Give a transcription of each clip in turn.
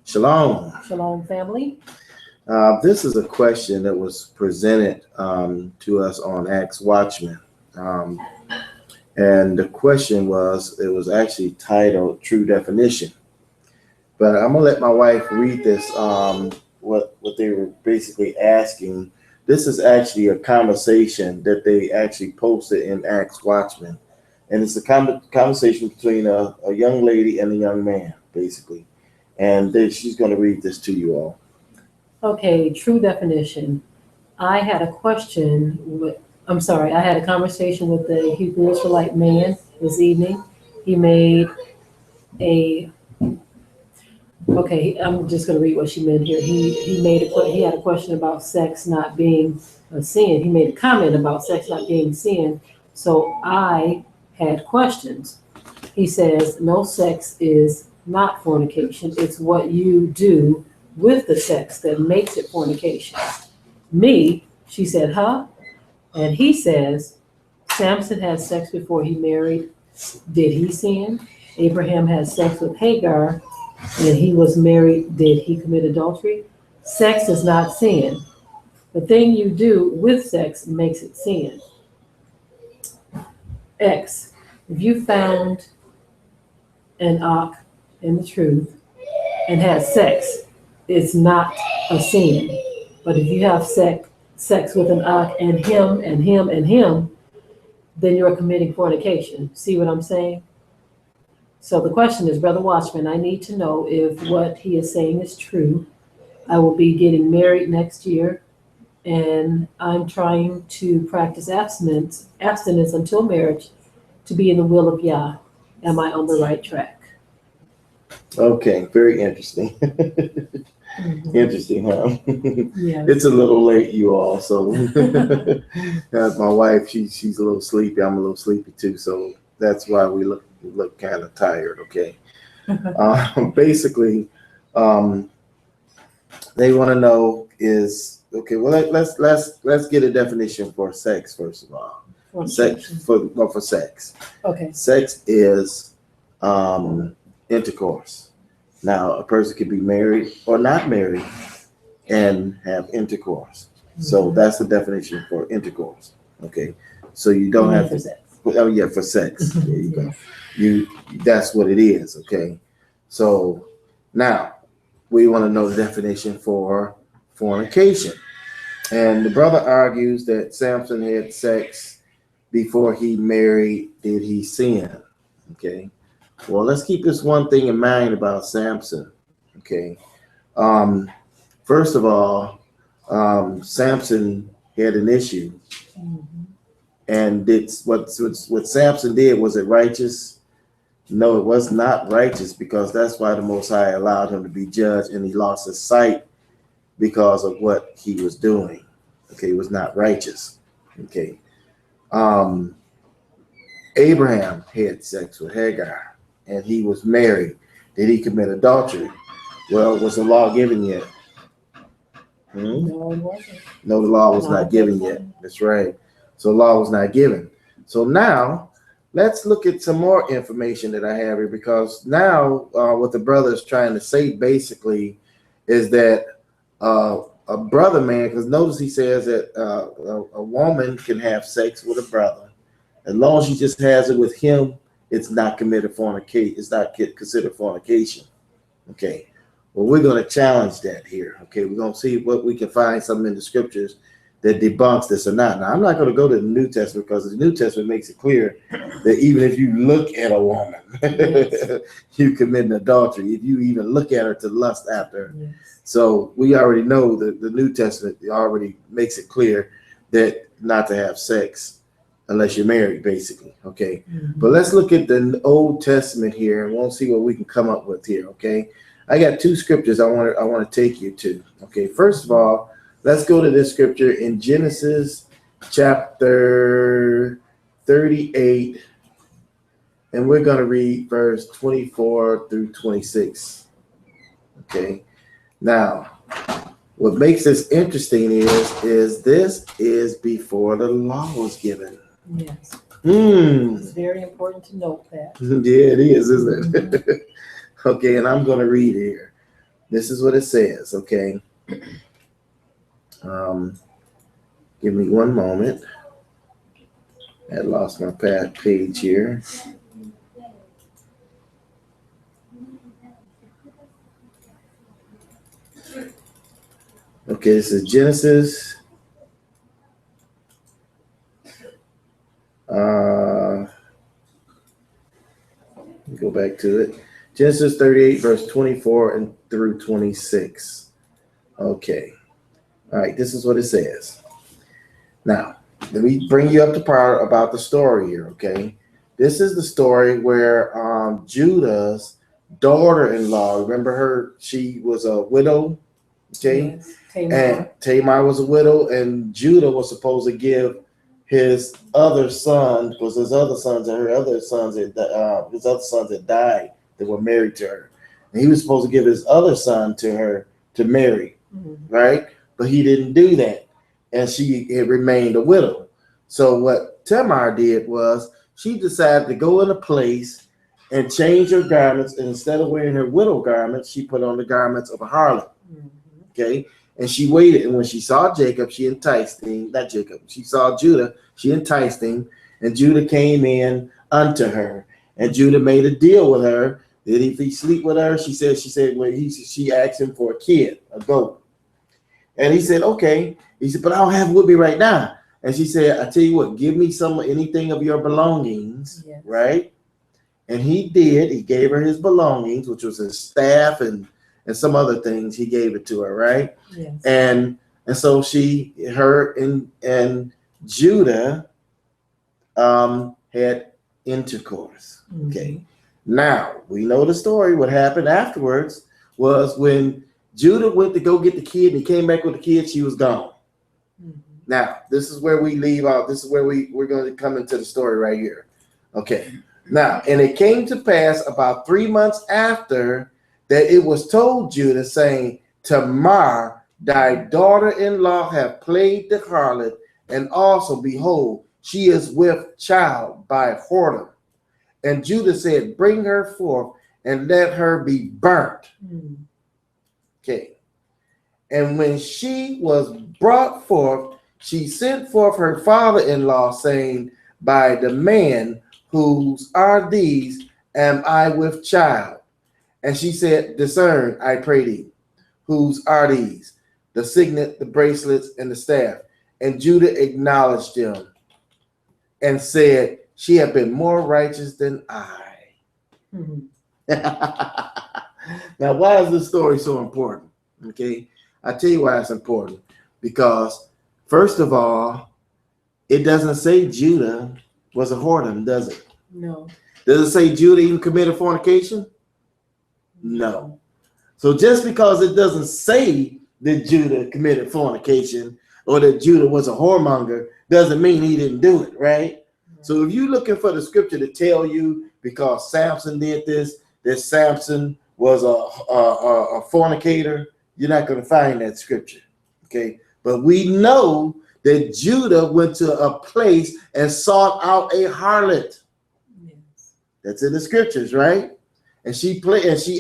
Shalom. Shalom, family. This is a question that was presented to us on Acts Watchman. And the question was, it was actually titled True Definition. But I'm going to let my wife read this, what they were basically asking. This is actually a conversation that they actually posted in Acts Watchman. And it's a conversation between a young lady and a young man, basically. And she's going to read this to you all. Okay, true definition. I had a conversation with a Hebrew Israelite man this evening. He made I'm just going to read what she meant here. He had a question about sex not being a sin. He made a comment about sex not being sin. So I had questions. He says, no, sex is not fornication. It's what you do with the sex that makes it fornication. She said, huh? And he says, Samson had sex before he married. Did he sin? Abraham had sex with Hagar and he was married. Did he commit adultery? Sex is not sin. The thing you do with sex makes it sin. X, if you found an ox in the truth and had sex, it's not a sin. But if you have sex with an ox and him and him and him, then you're committing fornication. See what I'm saying? So the question is, Brother Watchman, I need to know if what he is saying is true. I will be getting married next year, and I'm trying to practice abstinence until marriage to be in the will of Yah. Am I on the right track? Okay, very interesting. Mm-hmm. Interesting, huh? Yeah. It's a little late, you all. So my wife, she's a little sleepy. I'm a little sleepy too. So that's why we look kind of tired. Okay. Basically, they want to know is okay. Well, let's get a definition for sex first of all. Sex for sex. Okay. Sex is intercourse. Now, a person could be married or not married and have intercourse. Mm-hmm. So that's the definition for intercourse. Okay. So you don't have to. Sex. Oh yeah, for sex. There you go. That's what it is. Okay. So now we want to know the definition for fornication. And the brother argues that Samson had sex before he married. Did he sin? Okay. Well, let's keep this one thing in mind about Samson. Okay. First of all, Samson had an issue. Mm-hmm. And what Samson did, was it righteous? No, it was not righteous, because that's why the Most High allowed him to be judged, and he lost his sight because of what he was doing. Okay, it was not righteous. Okay. Abraham had sex with Hagar, and he was married. Did he commit adultery? Well, was the law given yet? No, it wasn't. No, the law was not given yet. That's right. So the law was not given. So now let's look at some more information that I have here, because now what the brother is trying to say basically is that a brother man, because notice he says that a woman can have sex with a brother. As long as she just has it with him, it's not committed fornication. It's not considered fornication. Okay. Well, we're going to challenge that here. Okay. We're going to see what we can find something in the scriptures that debunks this or not. Now, I'm not going to go to the New Testament, because the New Testament makes it clear that even if you look at a woman, yes, you commit an adultery. If you even look at her to lust after her. Yes. So we already know that the New Testament already makes it clear that not to have sex unless you're married, basically. Okay. Mm-hmm. But let's look at the Old Testament here, and we'll see what we can come up with here. Okay. I got two scriptures I want to take you to. Okay. First of all, let's go to this scripture in Genesis chapter 38, and we're going to read verse 24 through 26. Okay. Now, what makes this interesting is this is before the law was given. Yes. It's very important to note that. Yeah, it is, isn't it? Okay, and I'm going to read here. This is what it says, okay? Give me one moment. I lost my page here. Okay, this is Genesis. Go back to it. Genesis 38, verse 24 and through 26. Okay. All right, this is what it says. Now, let me bring you up to par about the story here, okay? This is the story where Judah's daughter-in-law, remember her, she was a widow, okay? Yes. Tamar. And Tamar was a widow, and Judah was supposed to give his other son, because his other sons had died that were married to her. And he was supposed to give his other son to her to marry, right? But he didn't do that. And she had remained a widow. So what Tamar did was she decided to go in a place and change her garments. And instead of wearing her widow garments, she put on the garments of a harlot. Okay. And she waited, and when she saw Jacob, she enticed him. Not Jacob. She saw Judah. She enticed him, and Judah came in unto her. And Judah made a deal with her that if he sleep with her, she said, she asked him for a kid, a goat. And he said, okay. He said, but I don't have it with me right now. And she said, I tell you what, give me anything of your belongings, yes. Right? And he did. He gave her his belongings, which was his staff and some other things. He gave it to her, right? Yes. And so her and Judah had intercourse. Okay. Now we know the story. What happened afterwards was when Judah went to go get the kid and he came back with the kid, she was gone. Now, this is where we leave out. This is where we're going to come into the story right here. Okay. Now, and it came to pass about 3 months after that it was told Judah, saying, Tamar, thy daughter-in-law, hath played the harlot, and also, behold, she is with child by Whoredom. And Judah said, bring her forth, and let her be burnt. Okay. And when she was brought forth, she sent forth her father-in-law, saying, by the man whose are these, am I with child? And she said, discern, I pray thee, whose are these? The signet, the bracelets, and the staff. And Judah acknowledged them and said, she hath been more righteous than I. Now, why is this story so important? Okay, I tell you why it's important. Because, first of all, it doesn't say Judah was a whoredom, does it? No. Does it say Judah even committed fornication? No. So just because it doesn't say that Judah committed fornication or that Judah was a whoremonger doesn't mean he didn't do it, right? So if you're looking for the scripture to tell you because Samson did this, that Samson was a fornicator, you're not going to find that scripture, okay? But we know that Judah went to a place and sought out a harlot. Yes. That's in the scriptures, right? And she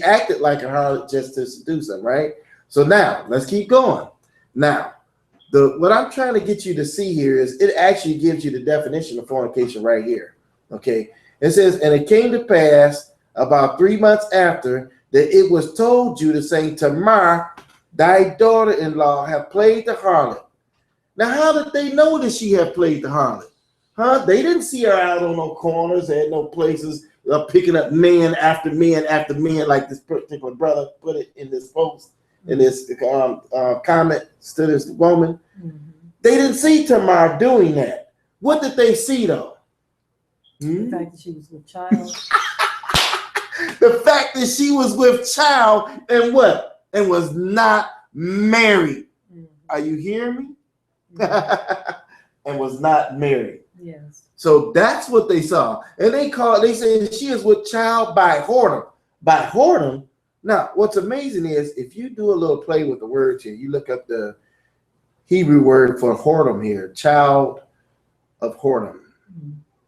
acted like a harlot just to seduce him, right? So now let's keep going. Now, what I'm trying to get you to see here is it actually gives you the definition of fornication right here. Okay. It says, and it came to pass about 3 months after that it was told Judah, saying, Tamar, thy daughter-in-law, have played the harlot. Now, how did they know that she had played the harlot? Huh? They didn't see her out on no corners. They had no places picking up men after men after men, like this particular brother put it in this post, in this comment to this woman. They didn't see Tamar doing that. What did they see, though? The fact that she was with child. The fact that she was with child and what? And was not married. Are you hearing me? And was not married. Yes. So that's what they saw. And they said she is with child by whoredom. By whoredom. Now, what's amazing is if you do a little play with the words here, you look up the Hebrew word for whoredom here, child of whoredom.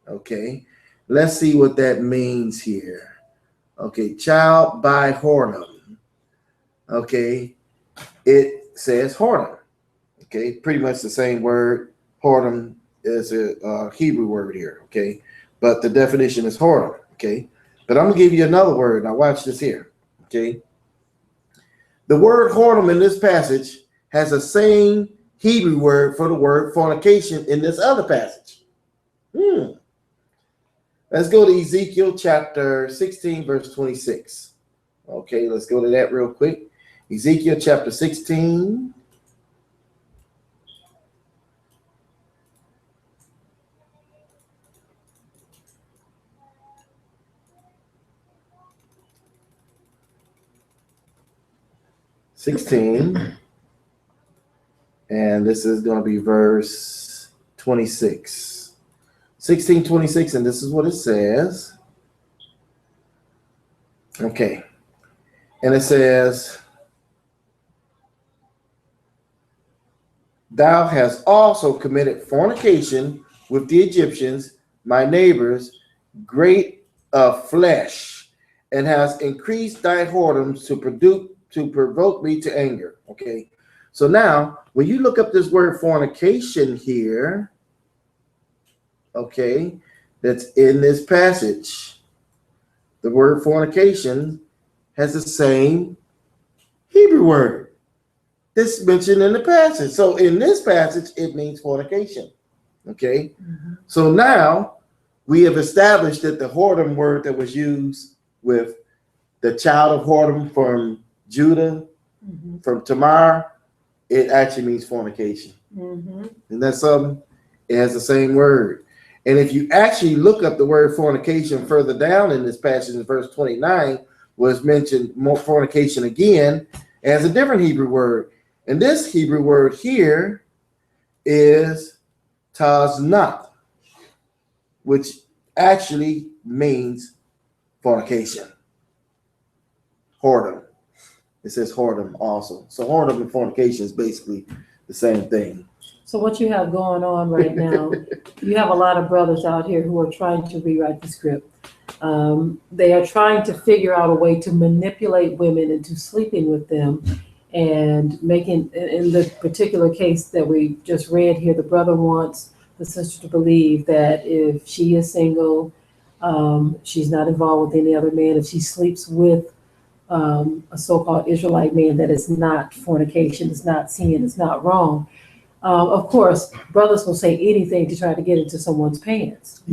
Okay. Let's see what that means here. Okay, child by whoredom. okay, it says whoredom. Okay, pretty much the same word. Whoredom is a Hebrew word here. Okay, but the definition is whoredom. Okay, but I'm gonna give you another word. Now watch this here. Okay, the word whoredom in this passage has the same Hebrew word for the word fornication in this other passage. Let's go to Ezekiel chapter 16, verse 26. Okay, let's go to that real quick. Ezekiel chapter 16. And this is going to be verse 26. 16:26, and this is what it says. Okay. And it says, thou hast also committed fornication with the Egyptians, my neighbors, great of flesh, and has increased thy whoredoms to provoke me to anger. Okay. So now, when you look up this word fornication here, okay, that's in this passage, the word fornication has the same Hebrew word that's mentioned in the passage. So in this passage, it means fornication. Okay. So now we have established that the whoredom word that was used with the child of whoredom from Judah, from Tamar, it actually means fornication. And that's something, it has the same word. And if you actually look up the word fornication further down in this passage in verse 29, was mentioned more fornication again, it has a different Hebrew word. And this Hebrew word here is taznat, which actually means fornication. Whoredom. It says whoredom also. So whoredom and fornication is basically the same thing. So what you have going on right now, you have a lot of brothers out here who are trying to rewrite the script. They are trying to figure out a way to manipulate women into sleeping with them and making, in the particular case that we just read here, the brother wants the sister to believe that if she is single, she's not involved with any other man. If she sleeps with a so-called Israelite man, that is not fornication, it's not sin, it's not wrong. Of course, brothers will say anything to try to get into someone's pants.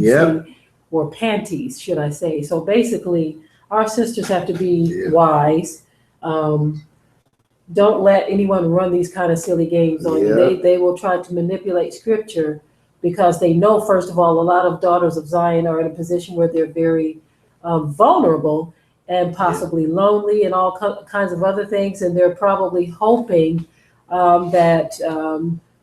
Or panties, should I say. So basically, our sisters have to be wise. Don't let anyone run these kind of silly games on you. They will try to manipulate scripture because they know, first of all, a lot of daughters of Zion are in a position where they're very vulnerable and possibly lonely and all kinds of other things. And they're probably hoping that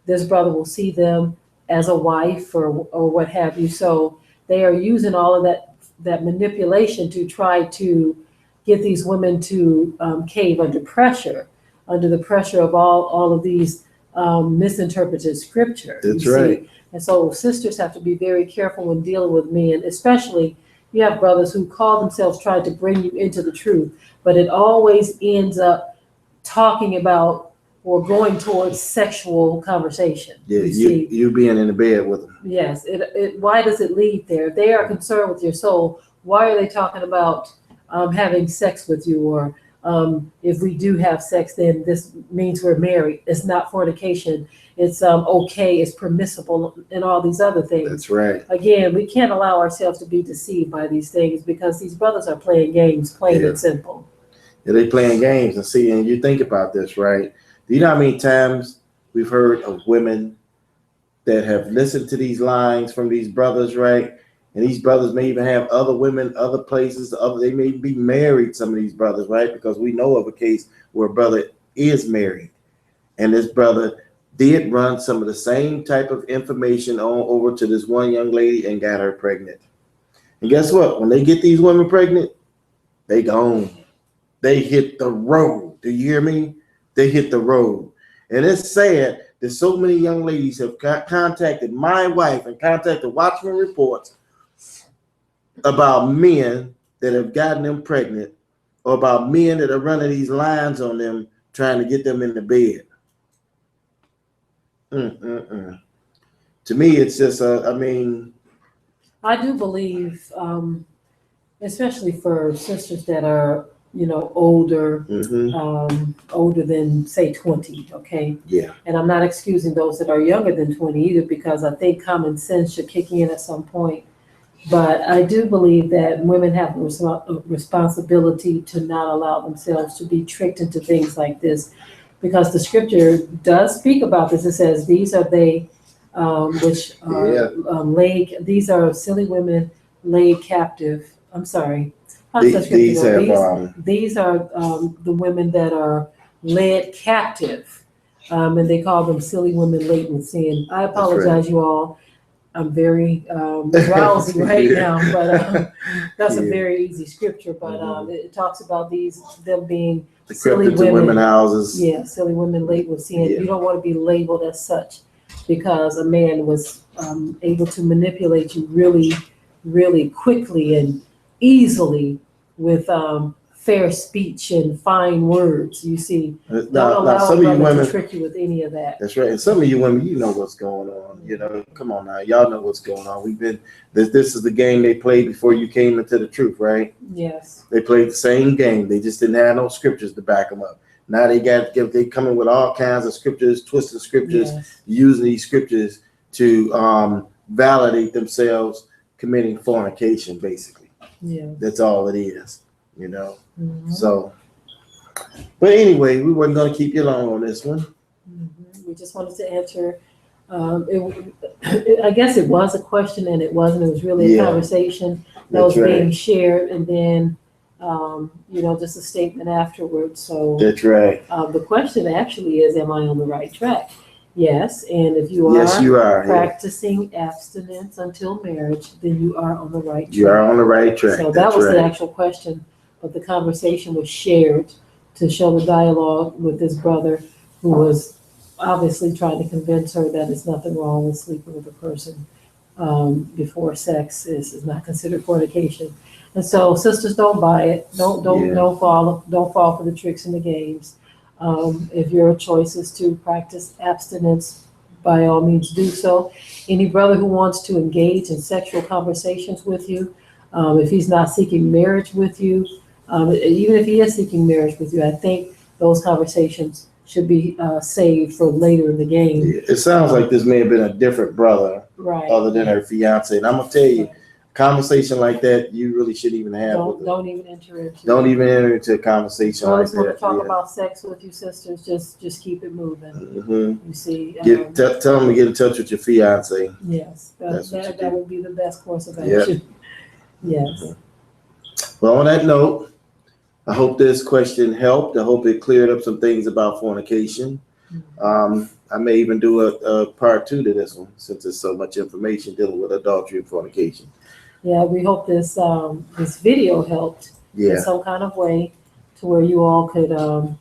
this brother will see them as a wife or what have you. So they are using all of that manipulation to try to get these women to cave under the pressure of all of these misinterpreted scripture. That's right. And so sisters have to be very careful when dealing with men, especially you have brothers who call themselves trying to bring you into the truth, but it always ends up talking about or going towards sexual conversation. You being in the bed with them. Yes. Why does it lead there? They are concerned with your soul. Why are they talking about having sex with you? Or if we do have sex, then this means we're married. It's not fornication. It's okay. It's permissible and all these other things. That's right. Again, we can't allow ourselves to be deceived by these things because these brothers are playing games, plain and simple. Yeah, they playing games. And you think about this, right? Do you know how many times we've heard of women that have listened to these lines from these brothers, right? And these brothers may even have other women, other places, they may be married, some of these brothers, right? Because we know of a case where a brother is married. And this brother did run some of the same type of information on over to this one young lady and got her pregnant. And guess what? When they get these women pregnant, they gone. They hit the road. Do you hear me? They hit the road. And it's sad that so many young ladies have contacted my wife and contacted Watchman reports about men that have gotten them pregnant or about men that are running these lines on them, trying to get them in the bed. To me, it's just, I do believe, especially for sisters that are, older, older than say 20, okay? Yeah. And I'm not excusing those that are younger than 20 either, because I think common sense should kick in at some point. But I do believe that women have a responsibility to not allow themselves to be tricked into things like this, because the scripture does speak about this. It says, these are they which are these are silly women laid captive. I'm sorry. These are the women that are led captive, and they call them silly women laden with sin. I apologize, you all. I'm very drowsy right now, but that's a very easy scripture. But it talks about them being silly women houses. Yeah, silly women laden with sin. You don't want to be labeled as such, because a man was able to manipulate you really, really quickly and easily with fair speech and fine words. You see, don't allow some of you women to trick you with any of that. That's right. And some of you women, you know what's going on. Come on now, y'all know what's going on. This is the game they played before you came into the truth, right? Yes. They played the same game. They just didn't have no scriptures to back them up. Now they coming with all kinds of scriptures, twisted scriptures, using these scriptures to validate themselves committing fornication, basically. Yeah. That's all it is, So, but anyway, we weren't going to keep you long on this one. We just wanted to answer. I guess it was a question, and it wasn't. It was really a conversation that was being shared, and then just a statement afterwards. So that's right. The question actually is, am I on the right track? Yes, and if you are practicing abstinence until marriage, then you are on the right track. You are on the right track. So that was the actual question, but the conversation was shared to show the dialogue with this brother who was obviously trying to convince her that there's nothing wrong with sleeping with a person before sex is not considered fornication. And so, sisters, don't buy it. Don't fall for the tricks and the games. If your choice is to practice abstinence, by all means do so. Any brother who wants to engage in sexual conversations with you, if he's not seeking marriage with you, even if he is seeking marriage with you, I think those conversations should be saved for later in the game. It sounds like this may have been a different brother, other than her fiance. And I'm gonna tell you, conversation like that, you really shouldn't even have. Don't even enter into. Don't even enter into a conversation like that. Want to talk about sex with you, sisters? Just keep it moving. You see. Tell them to get in touch with your fiance. Yes, that would be the best course of action. Yes. Well, on that note, I hope this question helped. I hope it cleared up some things about fornication. I may even do a part 2 to this one, since there's so much information dealing with adultery and fornication. Yeah, we hope this video helped in some kind of way, to where you all could, of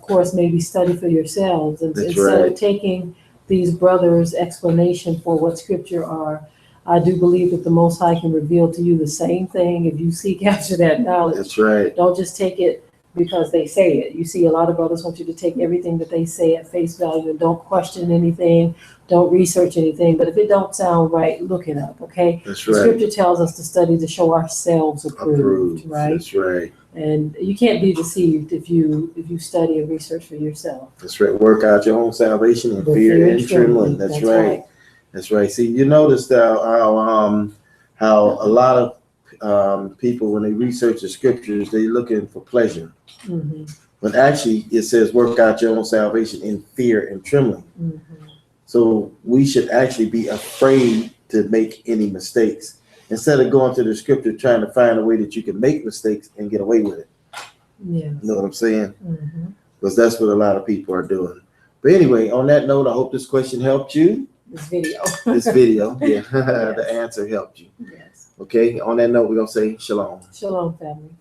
course, maybe study for yourselves, and instead of taking these brothers' explanation for what scripture are. I do believe that the Most High can reveal to you the same thing if you seek after that knowledge. That's right. Don't just take it because they say it. You see, a lot of brothers want you to take everything that they say at face value and don't question anything, don't research anything. But if it don't sound right, look it up, okay? That's right. The scripture tells us to study to show ourselves approved, right? That's right. And you can't be deceived if you study and research for yourself. That's right. Work out your own salvation in fear and trembling. That's right. That's right. See, you notice how a lot of people, when they research the scriptures, they're looking for pleasure. But actually, it says, work out your own salvation in fear and trembling. So we should actually be afraid to make any mistakes, instead of going to the scripture trying to find a way that you can make mistakes and get away with it. You know what I'm saying? Because that's what a lot of people are doing. But anyway, on that note, I hope this question helped you. This video, the answer helped you. Yes. Okay, on that note, we're going to say shalom. Shalom, family.